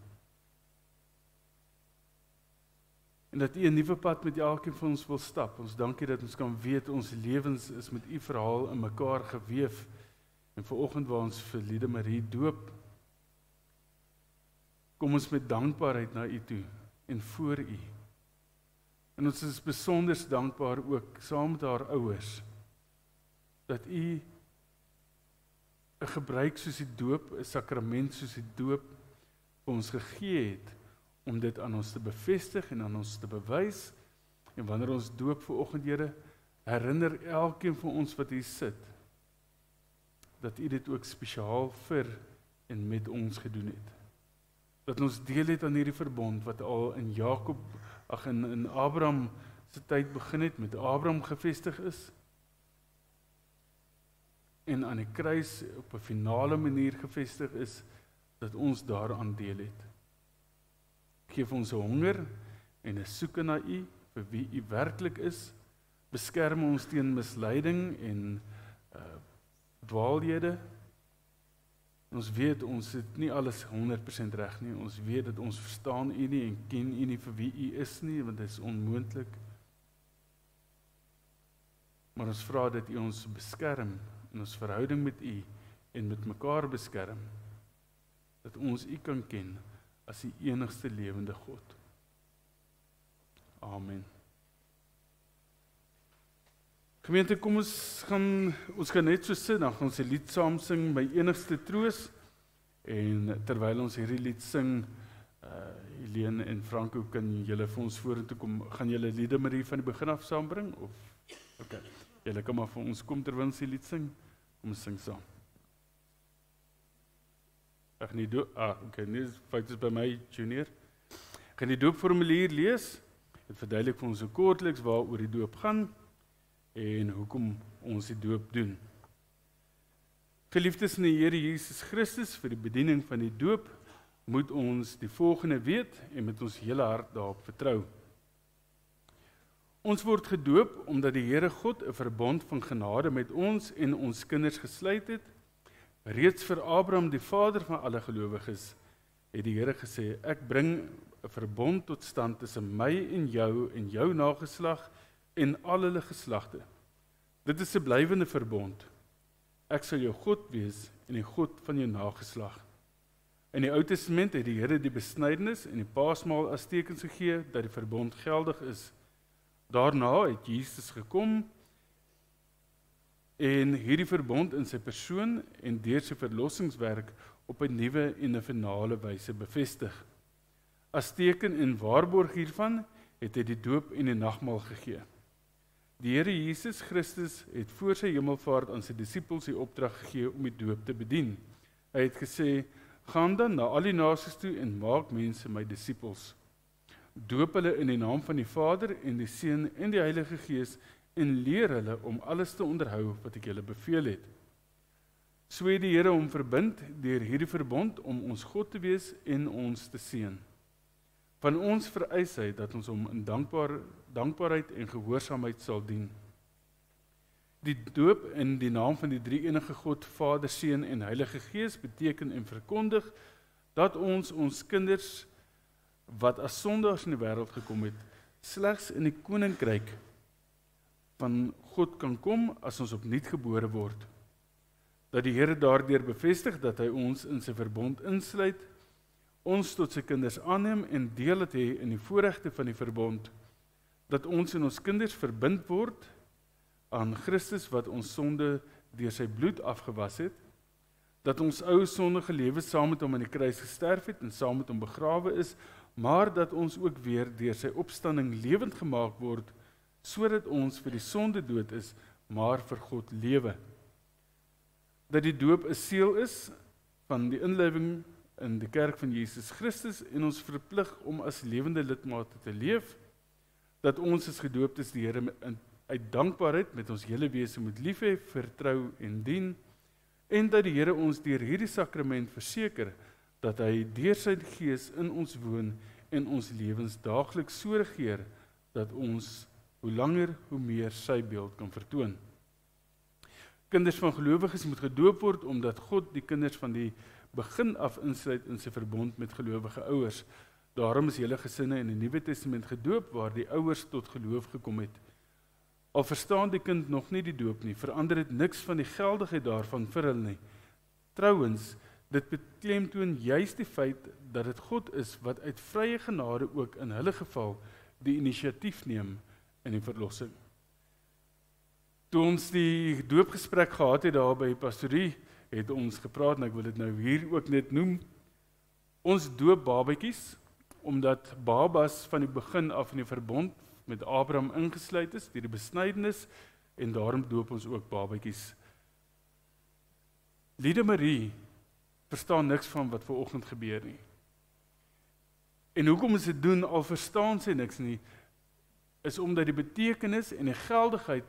dat U 'n nuwe pad met elkeen van ons wil stap. Ons dank U dat ons kan weet ons lewens is met U verhaal in mekaar geweef. En vanoggend waar ons vir Liedemarie doop, kom ons met dankbaarheid na U toe en voor U. En ons is besonder dankbaar ook saam met haar ouers, dat U 'n gebruik soos die doop, 'n sakrament soos die doop vir ons gegee het, om dit aan ons te bevestig en aan ons te bewys. En wanneer ons doop vanoggend, Here, herinner elkeen van ons wat hier sit, dat U dit ook spesiaal vir en met ons gedoen het. Dat ons deel het aan hierdie verbond wat al in in Abraham se tyd begin het, met Abraham gevestig is, en aan die kruis op 'n finale manier gevestig is, dat ons daaraan deel het. Geef ons 'n honger en 'n soeke na U, vir wie U werklik is. Beskerm ons teen misleiding en dwaallede. Ons weet ons het nie alles 100% reg nie. Ons weet dat ons verstaan U nie en ken U nie vir wie U is nie, want dit is onmoontlik. Maar ons vra dat U ons beskerm in ons verhouding met U en met mekaar beskerm, dat ons U kan ken as die enigste lewende God. Amen. Gemeente, kom ons gaan net so sit, dan gaan ons die lied saam sing, My Enigste Troos. En terwyl ons hierdie lied sing, Helene en Franco, kan julle vir ons vorentoe kom, gaan julle liede maar hier van die begin af saambring? Of, okay, julle kan maar vir ons kom terwyl ons die lied sing, kom ons sing saam. Ek gaan die doop, okay, nee, fout is by my, junior. Ek gaan die doopformulier lees, het verduidelik vir ons so kortliks waaroor die doop gaan, en hoekom ons die doop doen. Geliefdes in die Here Jesus Christus, vir die bediening van die doop, moet ons die volgende weet en met ons hele hart daarop vertrou. Ons word gedoop omdat die Here God 'n verbond van genade met ons en ons kinders gesluit het. Reeds vir Abraham, die vader van alle gelowiges, het die Here gesê, ek bring 'n verbond tot stand tussen my en jou nageslag en al hulle geslagte. Dit is 'n blywende verbond. Ek sal jou God wees en die God van jou nageslag. In die Ou Testament het die Here die besnydenis en die paasmaal as tekens gegee dat die verbond geldig is. Daarna het Jesus gekom en hierdie verbond in sy persoon en deur sy verlossingswerk op 'n nuwe en 'n finale wyse bevestig. As teken en waarborg hiervan het hy die doop en die nagmaal gegee. Die Here Jesus Christus het voor sy hemelvaart aan sy disippels die opdrag gegee om die doop te bedien. Hy het gesê, gaan dan na al die nasies toe en maak mense my disippels. Doop hulle in die naam van die Vader en die Seun en die Heilige Gees en leer hulle om alles te onderhou wat ek julle beveel het. So het die Here hom verbind deur hierdie verbond om ons God te wees en ons te seën. Van ons vereis hy dat ons hom in dankbaarheid en gehoorsaamheid sal dien. Die doop in die naam van die drie-enige God, Vader, Seun en Heilige Gees beteken en verkondig dat ons kinders wat as sondaars in die wêreld gekom het, slegs in die koninkryk van God kan kom as ons opnuut gebore word. Dat die Here daardeur bevestig dat hy ons in sy verbond insluit, ons tot sy kinders aanneem en deel het hê in die voorregte van die verbond, dat ons en ons kinders verbind word aan Christus wat ons sonde deur sy bloed afgewas het, dat ons ou sondige lewe saam met hom aan die kruis gesterf het en saam met hom begrawe is, maar dat ons ook weer deur sy opstanding lewend gemaak word, sodat ons vir die sonde dood is, maar vir God lewe. Dat die doop 'n seël is van die inlywing in die kerk van Jesus Christus en ons verplig om as lewende lidmate te leef, dat ons as gedooptes die Here uit dankbaarheid met ons hele wese moet lief hê, vertrou en dien, en dat die Here ons deur hierdie sakrament verseker dat hy deur sy Gees in ons woon en ons lewens daagliks so regeer dat ons hoe langer hoe meer sy beeld kan vertoon. Kinders van gelowiges moet gedoop word omdat God die kinders van die begin af insluit in sy verbond met gelowige ouers. Daarom is hele gesinne in die Nuwe Testament gedoop waar die ouers tot geloof gekom het. Al verstaan die kind nog nie die doop nie, verander dit niks van die geldigheid daarvan vir hulle nie. Trouwens, dit beklemtoon juis die feit dat dit God is wat uit vrye genade ook in hulle geval die inisiatief neem in die verlossing. Toe ons die doopgesprek gehad het daar by pastorie, het ons gepraat, en ek wil dit nou hier ook net noem, ons doop babatjies, omdat babas van die begin af in die verbond met Abraham ingesluit is, deur die besnydenis, en daarom doop ons ook babatjies. Liede Marie verstaan niks van wat vanoggend gebeur nie. En hoekom ons dit doen, al verstaan sy niks nie, is omdat die betekenis en die geldigheid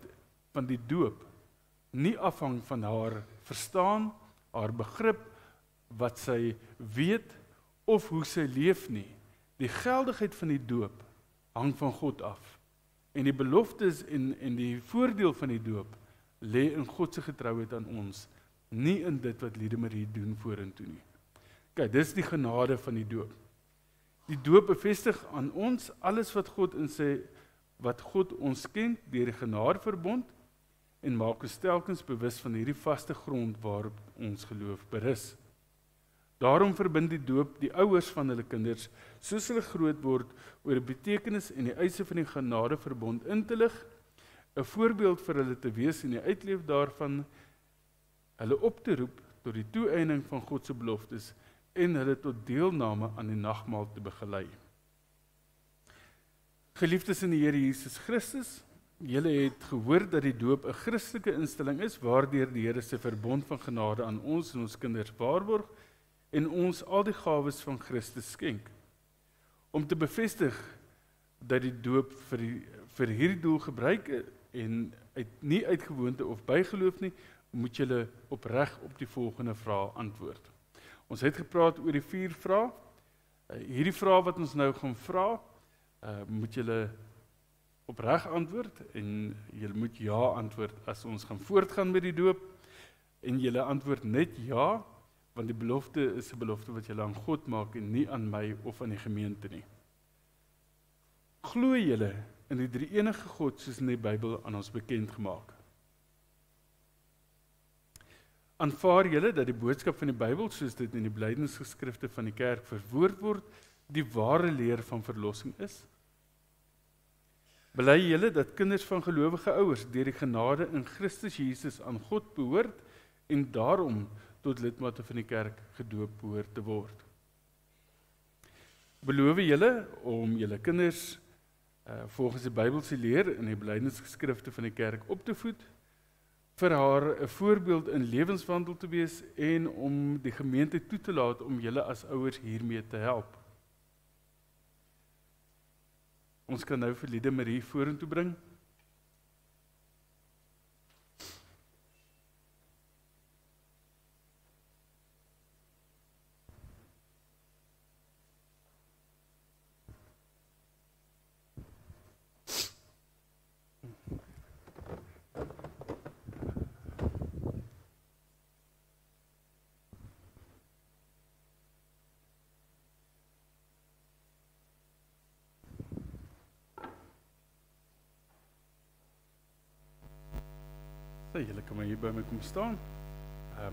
van die doop nie afhang van haar verstaan, haar begrip, wat sy weet, of hoe sy leef nie. Die geldigheid van die doop hang van God af. En die beloftes en die voordeel van die doop lê in God se getrouheid aan ons, nie in dit wat Liede Marie doen vorentoe nie. Kyk, dis die genade van die doop. Die doop bevestig aan ons alles wat God ons skenk deur die genadeverbond en maak ons telkens bewus van hierdie vaste grond waarop ons geloof berus. Daarom verbind die doop die ouers van hulle kinders, soos hulle groot word, oor die betekenis en die eise van die genadeverbond in te lig, 'n 'n voorbeeld vir hulle te wees en die uitleef daarvan, hulle op te roep tot die toeëinding van God se beloftes en hulle tot deelname aan die nagmaal te begelei. Geliefdes in die Here Jesus Christus, julle het gehoor dat die doop 'n Christelike instelling is waardeur die Here se verbond van genade aan ons en ons kinders waarborg en ons al die gawes van Christus skenk. Om te bevestig dat die doop vir hierdie doel gebruik en nie uit gewoonte of bygeloof nie, moet julle opreg op die volgende vrae antwoord. Ons het gepraat oor die 4 vrae. Hierdie vrae wat ons nou gaan vra, moet julle opreg antwoord en julle moet ja antwoord as ons gaan voortgaan met die doop en julle antwoord net ja, want die belofte is 'n belofte wat julle aan God maak en nie aan my of aan die gemeente nie. Glo julle in die drie-enige God soos in die Bybel aan ons bekend gemaak? Aanvaar julle dat die boodskap van die Bybel soos dit in die belydenisgeskrifte van die kerk verwoord word, die ware leer van verlossing is? Bely julle dat kinders van gelowige ouers deur die genade in Christus Jesus aan God behoort en daarom tot lidmate van die kerk gedoop behoort te word? Beloof julle om julle kinders volgens die Bybelse leer in die belydenisgeskrifte van die kerk op te voed, vir haar 'n voorbeeld in lewenswandel te wees en om die gemeente toe te laat om julle as ouers hiermee te help? Ons kan nou vir Liede Marie vorentoe bring. Julle kan maar hier by my kom staan. Ek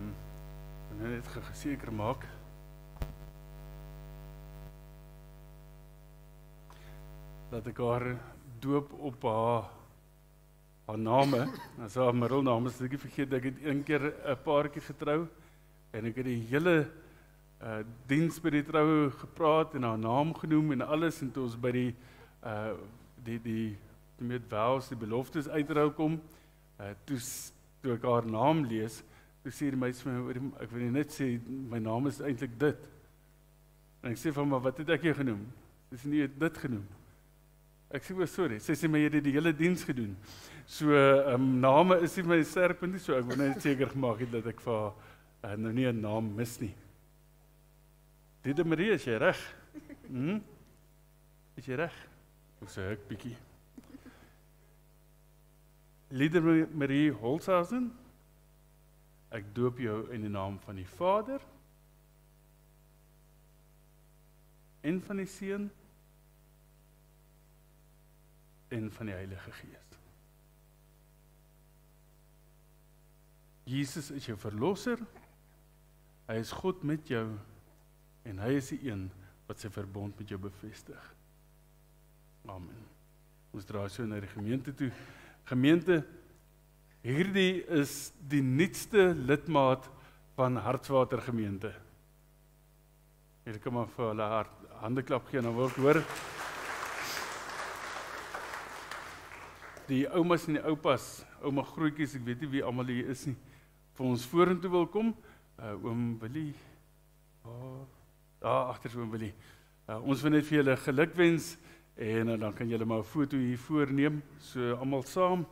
wil net geseker maak. Dat ek haar doop op haar name, as haar middelnaam is, ek het vergeet, ek het een keer 'n paartjie getrou, en ek het die hele diens by die troue gepraat, en haar naam genoem, en alles, en toe ons by die vows, die beloftes uitrou kom, toe ek haar naam lees, toe sê die meisie vir my, ek wil net sê, my naam is eintlik dit. En ek sê van, maar wat het ek jou genoem? Sy sê nie, het dit genoem. Ek sê, sorry, sy sê, maar jy het die hele diens gedoen. So, name is nie my sterkpunt nie, so ek wil net seker gemaak het, dat ek vir nou nie 'n naam mis nie. Liede Marie, is jy reg? Is jy reg? Ek sê ek bietjie. Liede Marie Holshausen, ek doop jou in die naam van die Vader, en van die Seun, en van die Heilige Gees. Jesus is jou verlosser, hy is God met jou, en hy is die een wat sy verbond met jou bevestig. Amen. Ons draai so na die gemeente toe. Gemeente, hierdie is die nuutste lidmaat van Hartswater gemeente. Julle kan maar vir hulle handeklap gee, en dan wil ek hoor. Die oumas en die oupas, ouma grootjies, ek weet nie wie almal hier is nie, vir ons vorentoe wil kom. Oom Willie, daar agter is oom Willie. Ons wil net vir julle gelukwens, en dan kan julle maar 'n foto hier voorneem, so almal saam.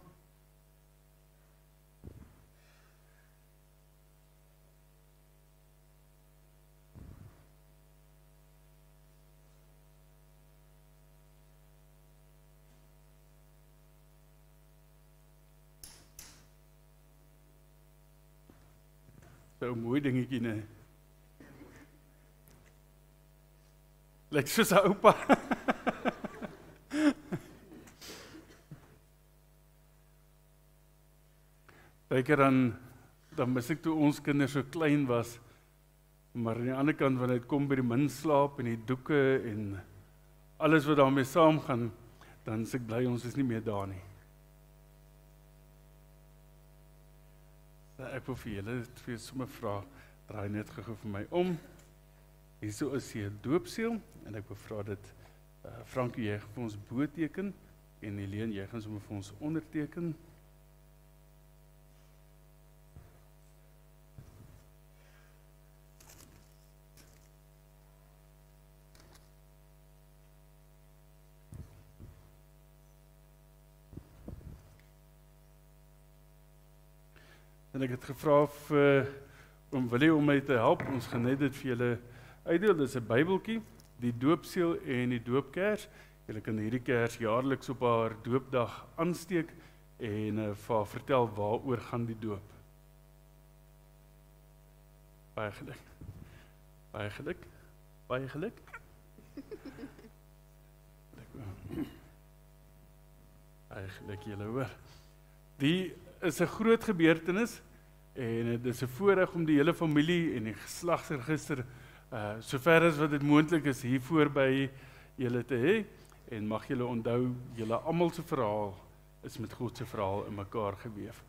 So 'n mooi dingetjie, nee. Lyk soos 'n oupa. Byker dan mis ek toe ons kinders so klein was, maar aan die ander kant, wanneer dit kom by die minslaap en die doeke en alles wat daarmee saamgaan, dan is ek bly ons is nie meer daar nie. Ek wil vir julle twee sommer vra, draai net gou vir my om. Hierso is hier 'n doopseel en ek wil vra dat Frankie, jy gaan vir ons bo teken en Helene, jy gaan sommer vir ons onderteken. En ek het gevra vir oom Willie om my te help. Ons gaan net dit vir julle uitdeel. Dit is 'n Bybeltjie, die doopseel en die doopkers. Julle kan hierdie kers jaarliks op haar doopdag aansteek en vir haar vertel waaroor gaan die doop. Baie geluk. Baie geluk. Baie geluk. Baie geluk julle hoor. Die is 'n groot gebeurtenis en dit is 'n voorreg om die hele familie en die geslagsregister sover as wat dit moontlik is hier voor by julle te hê en mag julle onthou julle almal se verhaal is met God se verhaal in mekaar geweef.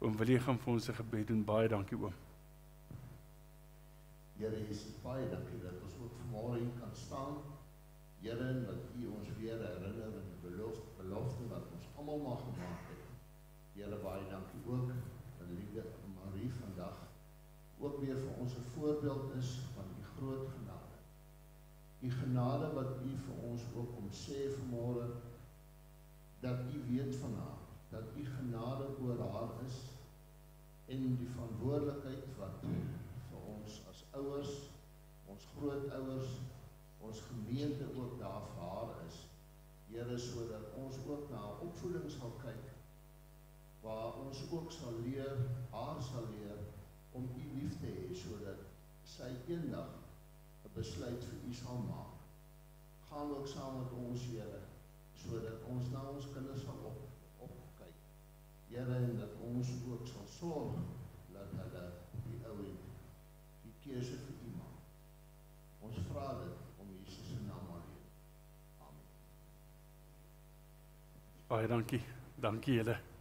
Oom Willie gaan vir ons 'n gebed doen. Baie dankie oom. Here Jesus, baie dankie dat ons ook vanmôre hier kan staan. Here, en dat U ons weer herinner aan die belofte wat ons almal mag gemaak het. Here, baie dankie ook dat liefde Marie vandag ook weer vir ons 'n voorbeeld is van U groot genade. U genade wat U vir ons ook kom sê vanmôre dat U weet van haar, dat U genade oor haar is en die verantwoordelikheid wat vir ons as ouers, ons grootouers, ons gemeente ook daar vir haar is. Here, sodat ons ook na haar opvoeding sal kyk, waar ons ook sal leer, haar sal leer, om U lief te hê, sodat sy eendag 'n besluit vir U sal maak. Gaan ook saam met ons, Here, sodat ons na ons kinders sal opkyk. Here, en dat ons ook sal sorg, dat hulle die ou en die keuse vir U maak. Ons vra dit om Jesus se naam alleen. Amen. Baie dankie. Dankie julle.